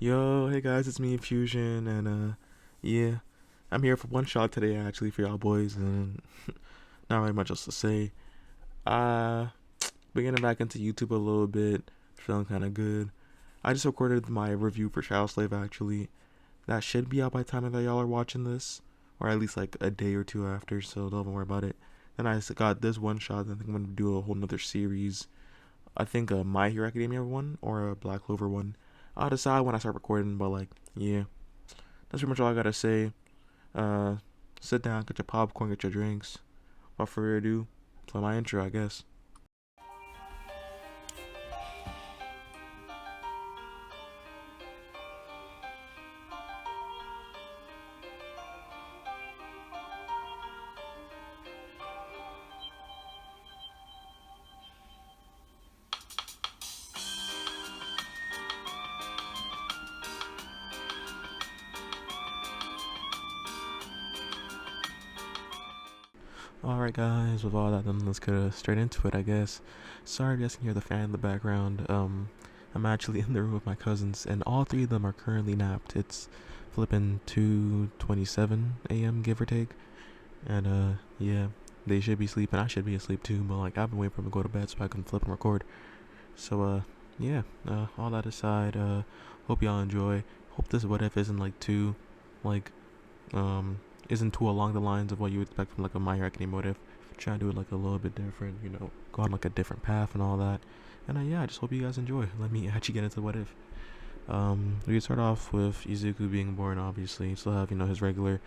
Yo, hey guys, it's me, Fusion, and yeah, I'm here for one shot today actually for y'all boys, and not really much else to say. Uh, been getting back into YouTube a little bit, feeling kind of good. I just recorded my review for Shadow Slave actually. That should be out by the time that y'all are watching this, or at least like a day or two after, so don't worry about it. Then I got this one shot, and I think I'm gonna do a whole nother series. I think a My Hero Academia one or a Black Clover one. I'll decide when I start recording, but like, yeah. That's pretty much all I gotta say. Uh, Sit down, get your popcorn, get your drinks. Without further ado, play my intro, I guess. Alright, guys, with all that done, let's get straight into it, I guess. Sorry, you guys can hear the fan in the background. I'm actually in the room with my cousins, and all three of them are currently napped. It's flipping 2:27 a.m., give or take. And, yeah, they should be sleeping. I should be asleep too, but, like, I've been waiting for them to go to bed so I can flip and record. So, yeah, all that aside, hope y'all enjoy. Hope this what if isn't like too, like, um, isn't too along the lines of what you would expect from like a My Hero Academia what if. Try to do it like a little bit different, go on like a different path and all that. And yeah, I just hope you guys enjoy. Let me actually get into what if. We could start off with Izuku being born, obviously. You still have, his regular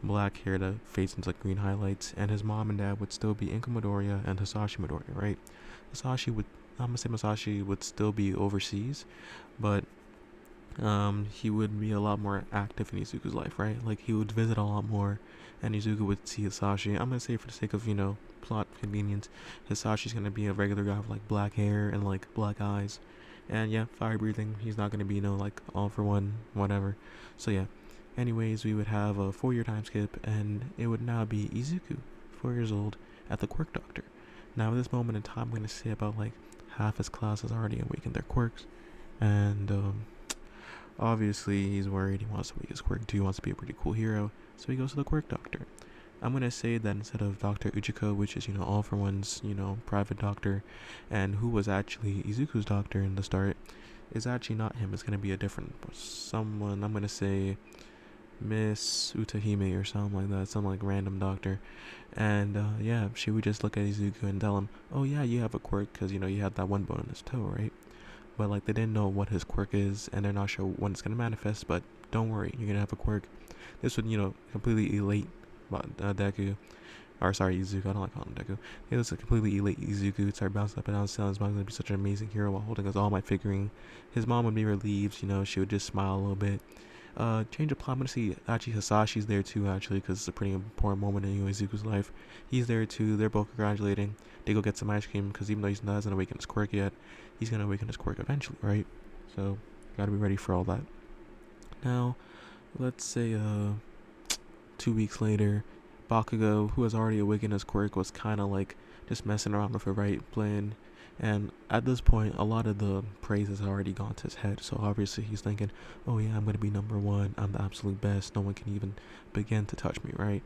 black hair that fades into like green highlights, and his mom and dad would still be Inka Midoriya and Hisashi Midoriya, right? Hisashi would, I'm gonna say Masashi would still be overseas, but he would be a lot more active in Izuku's life, right? Like he would visit a lot more, and Izuku would see Hisashi. I'm gonna say for the sake of plot convenience, Hisashi's gonna be a regular guy with like black hair and like black eyes, and yeah, fire breathing. He's not gonna be like all for one whatever. So yeah. Anyways, we would have a 4-year time skip, and it would now be Izuku, 4 years old, at the Quirk Doctor. Now, at this moment in time, I'm gonna say about like half his class has already awakened their quirks, and obviously, he's worried. He wants to wake his quirk too. He wants to be a pretty cool hero. So he goes to the quirk doctor. I'm going to say that instead of Dr. Uchiko, which is, All for One's, private doctor, and who was actually Izuku's doctor in the start, is actually not him. It's going to be a different someone. I'm going to say Miss Utahime or something like that. Some like random doctor. And yeah, she would just look at Izuku and tell him, oh yeah, you have a quirk because, you had that one bone in his toe, right? But like they didn't know what his quirk is, and they're not sure when it's gonna manifest. But don't worry, you're gonna have a quirk. This would completely elate Deku, or sorry, Izuku. I don't like calling him Deku. It was a completely elate Izuku. Start bouncing up and down, telling his mom gonna be such an amazing hero while holding us all my figuring. His mom would be relieved. She would just smile a little bit. Change of plot. I'm gonna see actually Hisashi's there too, actually, because it's a pretty important moment in Izuku's life. He's there too. They're both congratulating. They go get some ice cream because even though he hasn't awakened his quirk yet, he's gonna awaken his quirk eventually, right? So, gotta be ready for all that. Now, let's say 2 weeks later, Bakugo, who has already awakened his quirk, was kind of like just messing around with it, right? Playing. And at this point, a lot of the praise has already gone to his head. So obviously he's thinking, oh yeah, I'm going to be number one. I'm the absolute best. No one can even begin to touch me, right?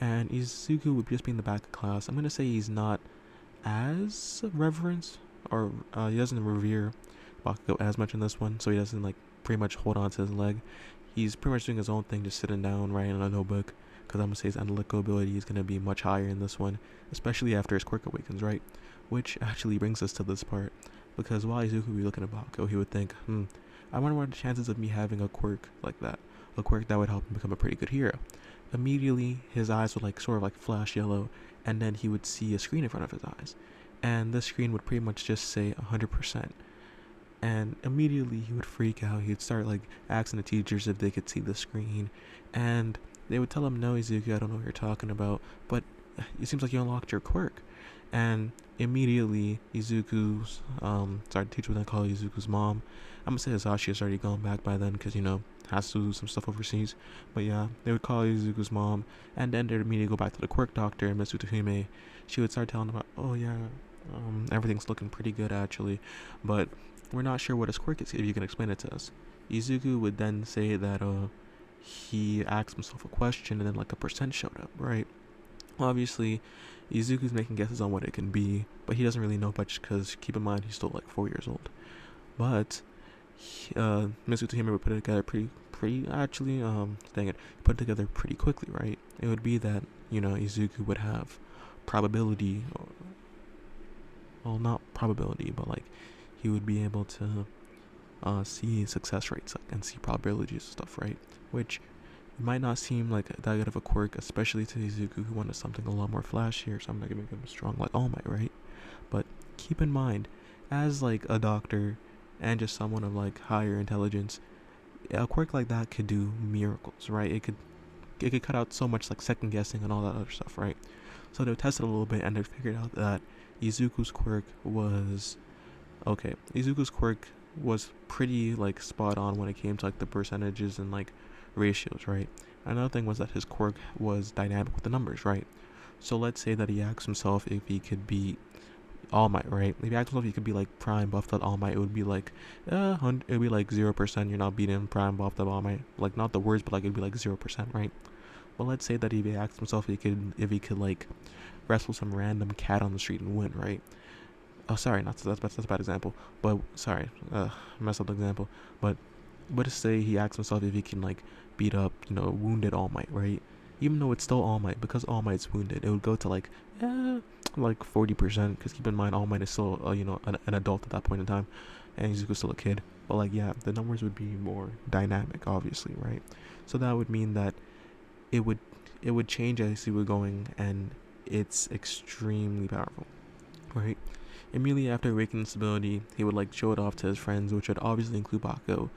And Izuku would just be in the back of class. I'm going to say he's not as reverence, or he doesn't revere Bakugo as much in this one. So he doesn't like pretty much hold on to his leg. He's pretty much doing his own thing, just sitting down, writing in a notebook. Because I'm going to say his analytical ability is going to be much higher in this one, especially after his quirk awakens, right? Which actually brings us to this part. Because while Izuku would be looking at Bakugo, he would think, I wonder what are the chances of me having a quirk like that. A quirk that would help him become a pretty good hero. Immediately, his eyes would like sort of like flash yellow, and then he would see a screen in front of his eyes. And this screen would pretty much just say 100%. And immediately he would freak out. He'd start like asking the teachers if they could see the screen, and they would tell him, no, Izuku, I don't know what you're talking about, but it seems like you unlocked your quirk. And immediately Izuku's sorry, the teacher would then call Izuku's mom. I'm gonna say Hisashi has already gone back by then because has to do some stuff overseas. But yeah, they would call Izuku's mom, and then they'd immediately go back to the quirk doctor, and Miss Utahime. She would start telling them about, oh yeah, everything's looking pretty good actually, but we're not sure what his quirk is. If you can explain it to us. Izuku would then say that he asked himself a question and then like a percent showed up, right? Obviously, Izuku's making guesses on what it can be, but he doesn't really know much because keep in mind he's still like 4 years old. But Mr. Tahima would put it together pretty actually dang it, put it together pretty quickly, right? It would be that Izuku would have probability, well, not probability, but like he would be able to see success rates and see probabilities and stuff, right? Which might not seem like that good of a quirk, especially to Izuku who wanted something a lot more flashier. So I'm not gonna make him strong like All Might, right? But keep in mind, as like a doctor and just someone of like higher intelligence, a quirk like that could do miracles, right? It could cut out so much like second guessing and all that other stuff, right? So they tested a little bit and they figured out that Izuku's quirk was okay. Izuku's quirk was pretty like spot on when it came to like the percentages and like ratios, right? Another thing was that his quirk was dynamic with the numbers, right? So let's say that he asked himself if he could beat All Might, right? If he asked himself if he could be like Prime buffed up All Might, it would be like, it would be like 0%. You're not beating Prime buffed up All Might. Like not the words, but like it'd be like 0%, right? But let's say that if he asked himself if he could like wrestle some random cat on the street and win, right? Oh, sorry, not that's a bad example. But sorry, messed up the example. But to say he asks himself if he can like beat up, wounded All Might, right? Even though it's still All Might, because All Might's wounded, it would go to like 40%. Because keep in mind, All Might is still an adult at that point in time, and Izuku's still a kid. But like yeah, the numbers would be more dynamic, obviously, right? So that would mean that it would it would change as he was going, and it's extremely powerful, right? Immediately after awakening stability, he would like show it off to his friends, which would obviously include Bakugo,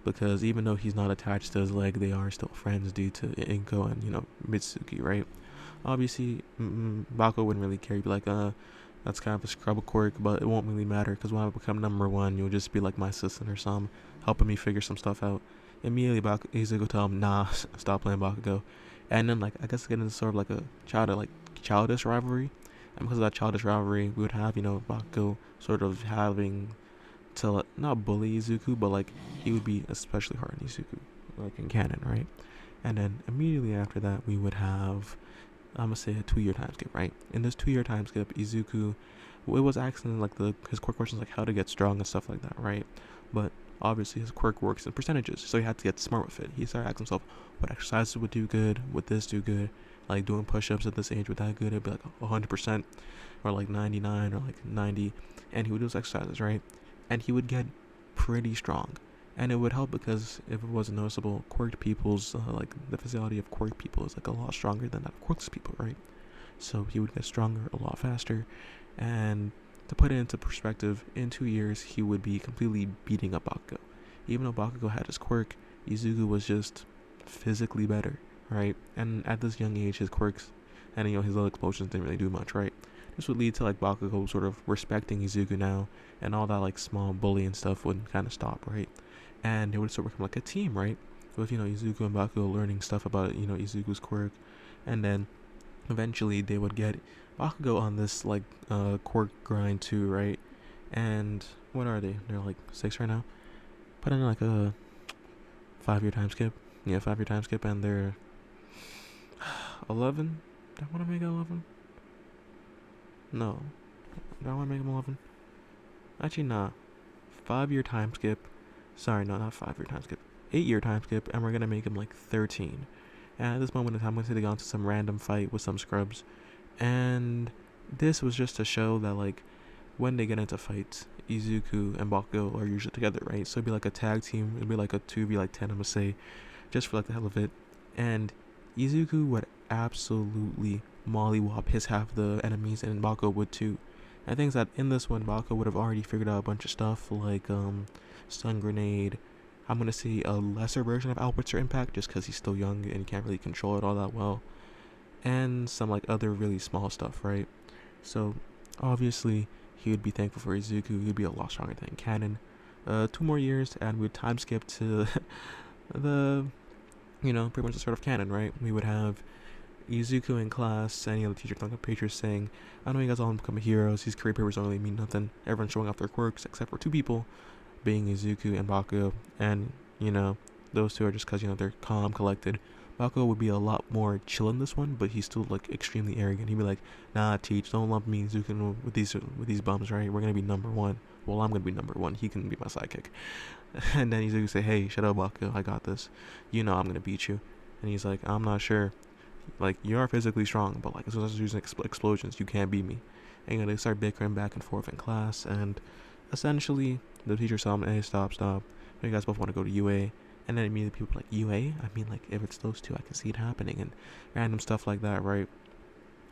because even though he's not attached to his leg, they are still friends due to Inko and Mitsuki, right? Obviously, Bakugo wouldn't really care. He'd be like, that's kind of a scrub quirk, but it won't really matter because when I become number one, you'll just be like my assistant or some, helping me figure some stuff out. Immediately, Izuku tell him, nah, stop playing Bakugo, and then like I guess get into sort of like a childish rivalry. And because of that childish rivalry, we would have, Bakugo sort of having to not bully Izuku, but like he would be especially hard on Izuku, like in canon, right? And then immediately after that, we would have, I'm gonna say a 2-year time skip, right? In this 2-year time skip, Izuku, it was asking like his quirk questions like how to get strong and stuff like that, right? But obviously his quirk works in percentages, so he had to get smart with it. He started asking himself what exercises would do good, would this do good, like doing push-ups at this age would that good? It'd be like 100%, or like 99, or like 90, and he would do those exercises, right? And he would get pretty strong, and it would help because if it wasn't noticeable, quirked people's like the physiology of quirked people is like a lot stronger than that of quirkless people, right? So he would get stronger a lot faster, and to put it into perspective, in 2 years he would be completely beating up Bakugo. Even though Bakugo had his quirk, Izuku was just physically better, right? And at this young age, his quirks and his little explosions didn't really do much, right? This would lead to like Bakugo sort of respecting Izuku now, and all that like small bullying stuff would kind of stop, right? And it would sort of become like a team, right? With Izuku and Bakugo learning stuff about Izuku's quirk, and then eventually they would get Bakugo on this like quirk grind too, right? And what are they? They're like 6 right now. Put in like a 5-year time skip. Yeah, 5-year time skip, and they're 11. Do I want to make it 11? No. Do I want to make them 11? Actually, nah. 5-year time skip. Sorry, no, not 5-year time skip. 8-year time skip, and we're gonna make him like 13. And at this moment in time, I'm going to say they got into some random fight with some scrubs. And this was just to show that, like, when they get into fights, Izuku and Bakugo are usually together, right? So it'd be like a tag team. It'd be like a 2v10, I'm going to say, just for like the hell of it. And Izuku would absolutely mollywop his half of the enemies, and Bakugo would too. And things that in this one, Bakugo would have already figured out a bunch of stuff, like stun grenade. I'm going to see a lesser version of Albert's impact just because he's still young and he can't really control it all that well. And some like other really small stuff, right? So obviously he would be thankful for Izuku. He'd be a lot stronger than canon. 2 more years and we'd time skip to the, pretty much the start of canon, right? We would have Izuku in class, any other teacher talking to pictures saying, I know you guys all want to become heroes. These career papers don't really mean nothing. Everyone's showing off their quirks except for 2 people, being Izuku and Bakugo, and you know, those two are just because, you know, they're calm, collected. Bakugo would be a lot more chill in this one, but he's still like extremely arrogant. He'd be like, "Nah, teach, don't lump me, Zukin, with these bums, right? We're gonna be number one. Well, I'm gonna be number one. He can be my sidekick." And then Izuku say, "Hey, shut up, Bakugo. I got this. You know I'm gonna beat you." And he's like, "I'm not sure. Like, you are physically strong, but like as soon as you're using explosions, you can't beat me." And you know, they start bickering back and forth in class, and essentially the teacher saw him, "Hey, stop. You guys both want to go to UA." And then immediately people are like, "UA? I mean, like, if it's those two, I can see it happening," and random stuff like that, right?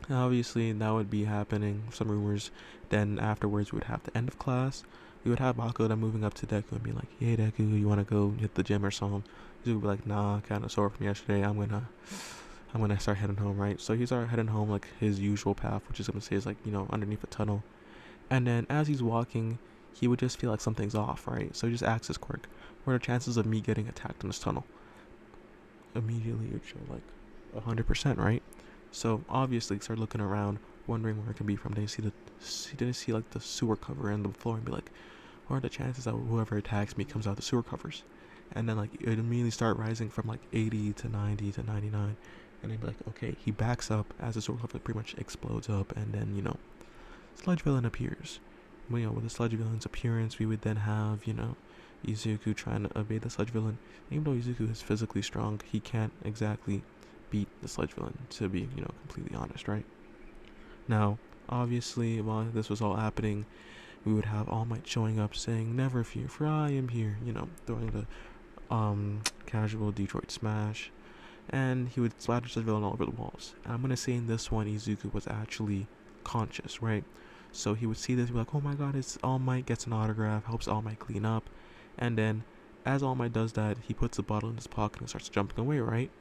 Obviously, that would be happening, some rumors. Then afterwards, we would have the end of class. We would have Bakugo then moving up to Deku and be like, "Hey, Deku, you want to go hit the gym or something?" He would be like, "Nah, kind of sore from yesterday. I'm gonna start heading home," right? So he's heading home like his usual path, which is gonna say is like, you know, underneath a tunnel. And then as he's walking, he would just feel like something's off, right? So he just asks his quirk, "What are the chances of me getting attacked in this tunnel?" Immediately it would show like 100%, right? So obviously he started looking around, wondering where it could be from. Then he didn't see like the sewer cover in the floor and be like, "What are the chances that whoever attacks me comes out the sewer covers?" And then like it immediately start rising from like 80 to 90 to 99. And then be like, okay, he backs up as the sewer cover pretty much explodes up, and then, you know, Sludge Villain appears. Well, you know, with the Sludge Villain's appearance, we would then have, you know, Izuku trying to evade the Sludge Villain. Even though Izuku is physically strong, he can't exactly beat the Sludge Villain, to be, you know, completely honest, right? Now, obviously, while this was all happening, we would have All Might showing up saying, "Never fear, for I am here," you know, throwing the casual Detroit smash, and he would splatter Sludge Villain all over the walls. And I'm gonna say in this one, Izuku was actually conscious, right? So he would see this, be like, "Oh my god, it's All Might," gets an autograph, helps All Might clean up, and then as All Might does that, he puts the bottle in his pocket and starts jumping away, right?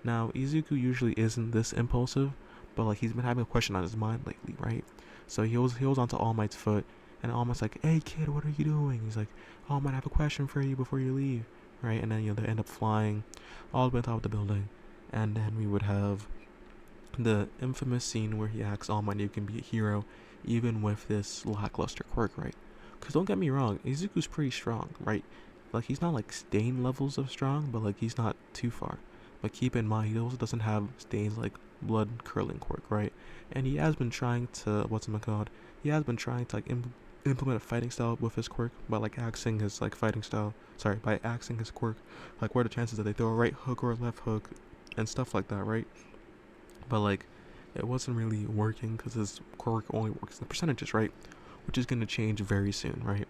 Now, Izuku usually isn't this impulsive, but like he's been having a question on his mind lately, right? So he holds onto All Might's foot, and All Might's like, "Hey kid, what are you doing?" He's like, "All Might, I have a question for you before you leave," right? And then, you know, they end up flying all the way on top of the building, and then we would have the infamous scene where he asks All Might if he can be a hero, even with this lackluster quirk, right? Because don't get me wrong, Izuku's pretty strong, right? Like, he's not like Stain levels of strong, but like he's not too far. But keep in mind, he also doesn't have Stain's like blood curling quirk, right? And he has been trying to He has been trying to like implement a fighting style with his quirk by like axing his like fighting style. Sorry, by axing his quirk. Like, what are the chances that they throw a right hook or a left hook and stuff like that, right? But like, it wasn't really working because his quirk only works in percentages, right? Which is gonna change very soon, right?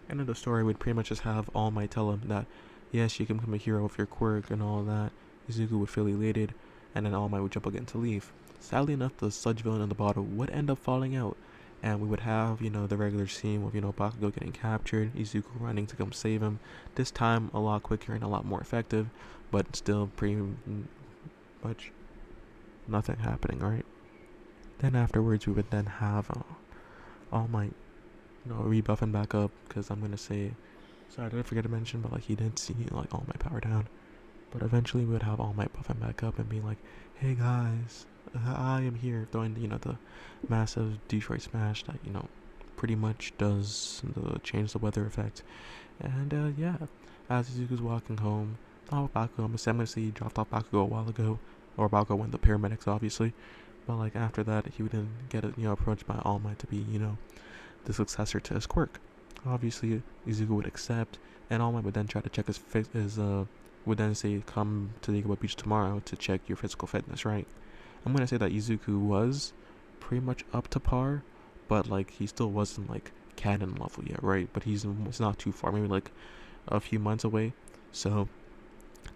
End of the story would pretty much just have All Might tell him that yes, you can become a hero with your quirk and all that. Izuku would feel elated, and then All Might would jump again to leave. Sadly enough, the Sludge Villain in the bottle would end up falling out, and we would have, you know, the regular scene with, you know, Bakugo getting captured, Izuku running to come save him. This time a lot quicker and a lot more effective, but still pretty much nothing happening, right? Then afterwards, we would then have All Might, you know, rebuffing back up, because I'm gonna say, sorry, did I forget to mention, but like he did see like All Might power down. But eventually we would have All Might buffing back up and being like, "Hey guys, I am here," throwing, you know, the massive Detroit smash that, you know, pretty much does the change the weather effect. And yeah, as Izuku's walking home, not with Bakugo, I'm gonna say he dropped off Bakugo a while ago, or Bakugo went the paramedics obviously. But like after that, he would then get, you know, approached by All Might to be, you know, the successor to his quirk. Obviously, Izuku would accept, and All Might would then try to check would then say, "Come to the Iguabi Beach tomorrow to check your physical fitness," right? I'm gonna say that Izuku was pretty much up to par, but like he still wasn't like canon level yet, right? But he's not too far, maybe like a few months away. So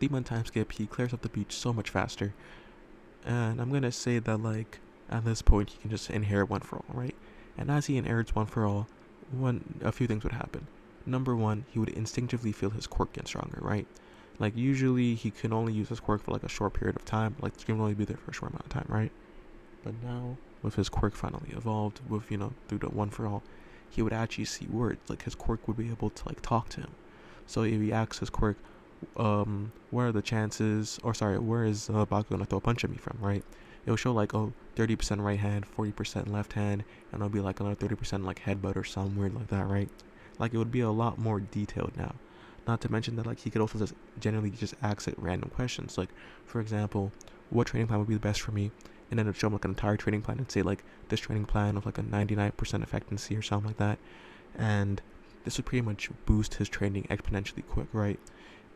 3-month time skip, he clears up the beach so much faster. And I'm gonna say that like at this point he can just inherit One For All, right? And as he inherits One For All, a few things would happen. Number one, he would instinctively feel his quirk get stronger, right? Like usually he can only use his quirk for like a short period of time, like it's gonna only be there for a short amount of time, right? But now with his quirk finally evolved, with, you know, through the One For All, he would actually see words, like his quirk would be able to like talk to him. So if he asks his quirk, what are the chances, or sorry, where is Baku gonna throw a punch at me from, right? It'll show like, oh, 30% right hand, 40% left hand, and it'll be like another 30% like headbutt or something weird like that, right? Like it would be a lot more detailed now. Not to mention that like he could also just generally just ask it random questions. Like, for example, what training plan would be the best for me? And then it'd show him like an entire training plan and say like this training plan with like a 99% effectiveness or something like that. And this would pretty much boost his training exponentially quick, right?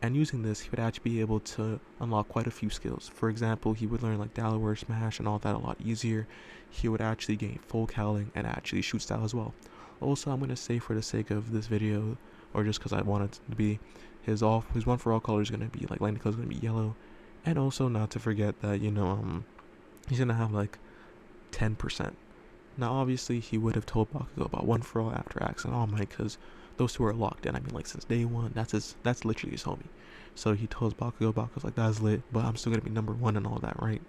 And using this, he would actually be able to unlock quite a few skills. For example, he would learn like Delaware Smash and all that a lot easier. He would actually gain full cowling and actually shoot style as well. Also, I'm going to say for the sake of this video, or just because I want it to be, his one for all color is going to be like lightning color is going to be yellow. And also not to forget that, he's going to have like 10%. Now, obviously, he would have told Bakugo about one for all after Axe and All Might, because those two are locked in. I mean, like, since day one, that's literally his homie. So he tells Bakugo's like, that's lit, but I'm still gonna be number one and all that, right?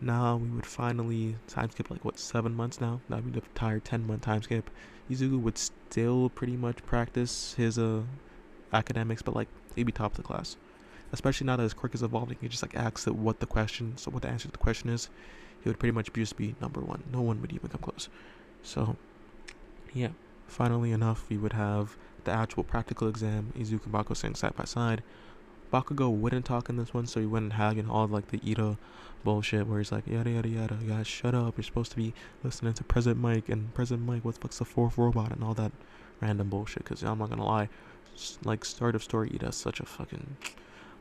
Now, we would finally time skip, like, what, 7 months now? Now we'd have tired 10-month time skip. Izuku would still pretty much practice his, academics, but, like, he'd be top of the class. Especially now that his quirk is evolving, he just, like, asks it what the answer to the question is. He would pretty much just be number one. No one would even come close. So, yeah. Finally enough, we would have the actual practical exam. Izuku and Bakugo sitting side by side. Bakugo wouldn't talk in this one, so he wouldn't have all like the Ida bullshit where he's like yada yada yada. You guys, shut up. You're supposed to be listening to President Mike, and President Mike, what the fuck's the fourth robot and all that random bullshit. Because I'm not gonna lie, like start of story Ida's such a fucking.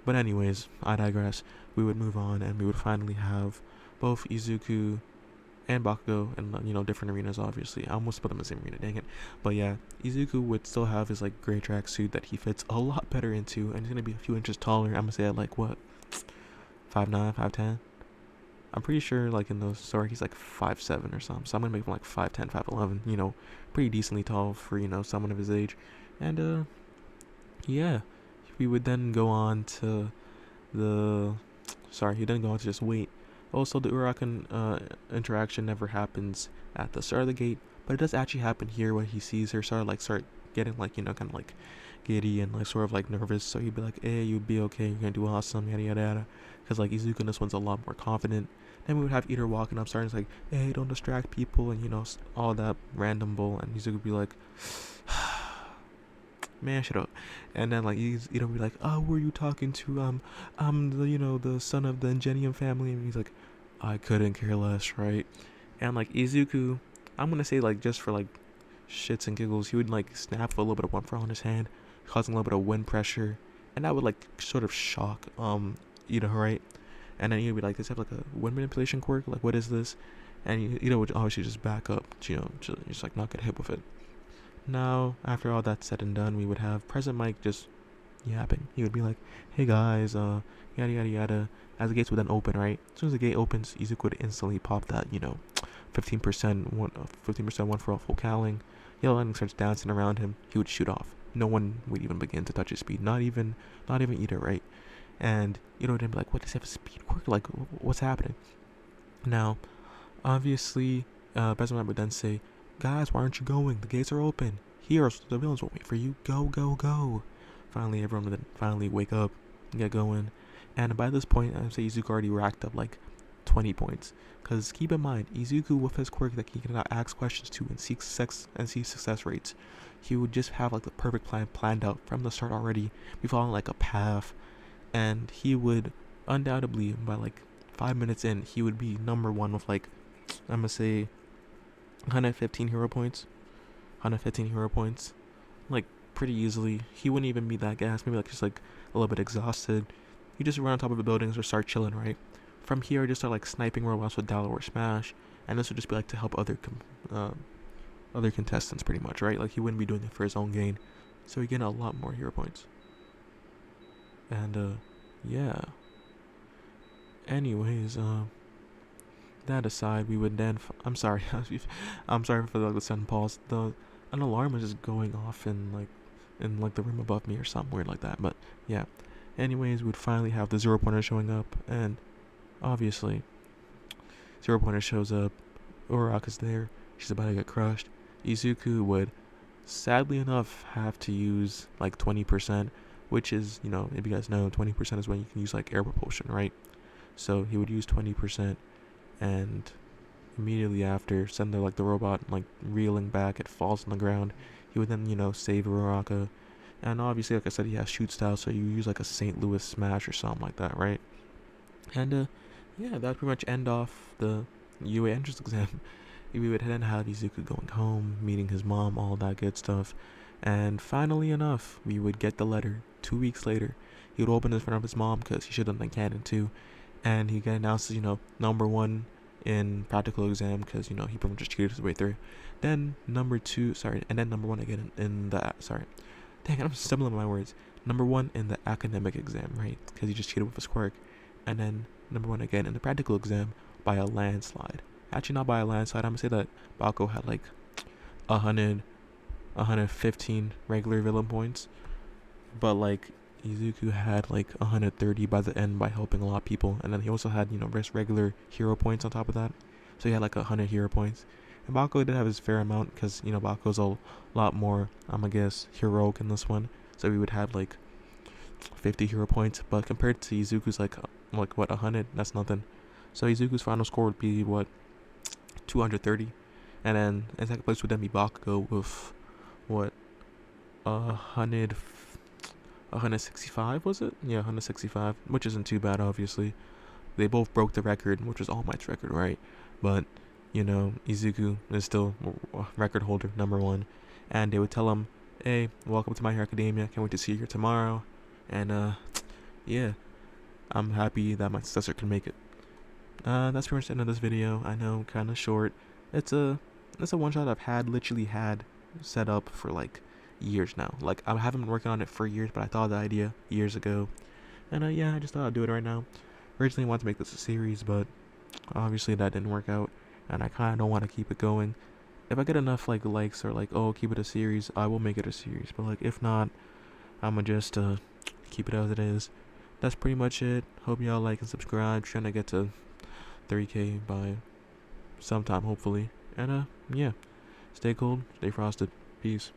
But anyways, I digress. We would move on, and we would finally have both Izuku and Bakugo in different arenas. Obviously, I almost put them in the same arena, dang it. But yeah, Izuku would still have his like gray track suit that he fits a lot better into, and he's gonna be a few inches taller. I'm gonna say at like what, 5'9", 5'10". I'm pretty sure like in the story he's like 5'7" or something. So I'm gonna make him like 5'10", 5'11". Pretty decently tall for someone of his age. And yeah, we would then go on to the. Sorry, he didn't go on to just wait. Also, the Urakan interaction never happens at the start of the gate, but it does actually happen here when he sees her start getting like kind of like giddy and like sort of like nervous. So he'd be like, "Hey, you'd be okay. You're gonna do awesome, yada yada yada." Because like Izuku in this one's a lot more confident. Then we would have Ida walking up, starting to like, "Hey, don't distract people," and all that random bull. And Izuku would be like, "Man, shut up." And then like Ida would be like, "Oh, who are you talking to? I'm the son of the Ingenium family." And he's like, "I couldn't care less, right?" And like Izuku, I'm gonna say like just for like shits and giggles, he would like snap with a little bit of one for on his hand, causing a little bit of wind pressure, and that would like sort of shock Ida, right? And then he'd be like, "Does he have like a wind manipulation quirk? Like, what is this?" And Ida would obviously just back up, just like not get hit with it. Now, after all that's said and done, we would have President Mike just yapping. He would be like, "Hey guys, yada yada yada." As the gates would then open, right? As soon as the gate opens, Izuku would instantly pop that, 15% 15% one for all full cowling. Yellow Lightning starts dancing around him. He would shoot off. No one would even begin to touch his speed. Not even Ida, right? And would then be like, "What does he have a speed quirk? Like, what's happening?" Now, obviously, President Mike would then say, "Guys, why aren't you going? The gates are open. Heroes, the villains won't wait for you. Go, go, go." Finally, everyone would then finally wake up and get going. And by this point, I'd say Izuku already racked up like 20 points. Because keep in mind, Izuku with his quirk that he can now ask questions to and see success rates, he would just have like the perfect plan planned out from the start already, be following like a path, and he would undoubtedly by like 5 minutes in, he would be number one with like, I'm gonna say 115 hero points. 115 hero points. Like pretty easily. He wouldn't even be that gassed, maybe like just like a little bit exhausted. You just run on top of the buildings or start chilling, right? From here, just start like sniping robots with Delaware Smash, and this would just be like to help other contestants, pretty much, right? Like he wouldn't be doing it for his own gain, so he gained a lot more hero points. And yeah. Anyways, that aside, we would then. I'm sorry, I'm sorry for the sudden pause. An alarm was just going off in the room above me or something weird like that. But yeah. Anyways, we'd finally have the 0-pointer showing up, and obviously, 0-pointer shows up. Uraraka's there. She's about to get crushed. Izuku would, sadly enough, have to use like 20%, which is, if you guys know, 20% is when you can use like air propulsion, right? So he would use 20%, and immediately after, send the robot like reeling back. It falls on the ground. He would then, save Uraraka. And obviously, like I said, he has shoot style, so you use like a St. Louis smash or something like that, right? And yeah, that pretty much end off the UA entrance exam. We would then have Izuku going home, meeting his mom, all that good stuff. And finally enough, we would get the letter 2 weeks later. He would open it in front of his mom because he should have done canon too. And he get announced as, number one in practical exam because, he pretty much just cheated his way through. Then number two, sorry, and then number one again in the, sorry. Dang, I'm stumbling my words. Number one in the academic exam, right? Because he just cheated with his quirk. And then number one again in the practical exam by a landslide. Actually, not by a landslide. I'm gonna say that Bakugo had like 100, 115 regular villain points, but like Izuku had like 130 by the end by helping a lot of people, and then he also had regular hero points on top of that, so he had like 100 hero points. And Bakugo did have his fair amount because Bakugo's a lot more, I'm gonna guess, heroic in this one, so we would have like 50 hero points, but compared to Izuku's like what 100, that's nothing. So Izuku's final score would be what 230, and then in second place would then be Bakugo with what 165, was it? Yeah, 165, which isn't too bad. Obviously, they both broke the record, which was All Might's record, right? But Izuku is still record holder number one, and they would tell him, "Hey, welcome to My Hero Academia. Can't wait to see you here tomorrow." And yeah, I'm happy that my successor can make it. That's pretty much the end of this video. I know, kind of short. It's a one shot I've literally had set up for like years now. Like, I haven't been working on it for years, but I thought of the idea years ago. And yeah, I just thought I'd do it right now. Originally wanted to make this a series, but obviously that didn't work out, and I kind of don't want to keep it going. If I get enough like likes or like, oh, keep it a series, I will make it a series. But like, if not, I'ma just keep it as it is. That's pretty much it. Hope y'all like and subscribe. Trying to get to 30K by sometime, hopefully. And yeah, stay cold, stay frosted. Peace.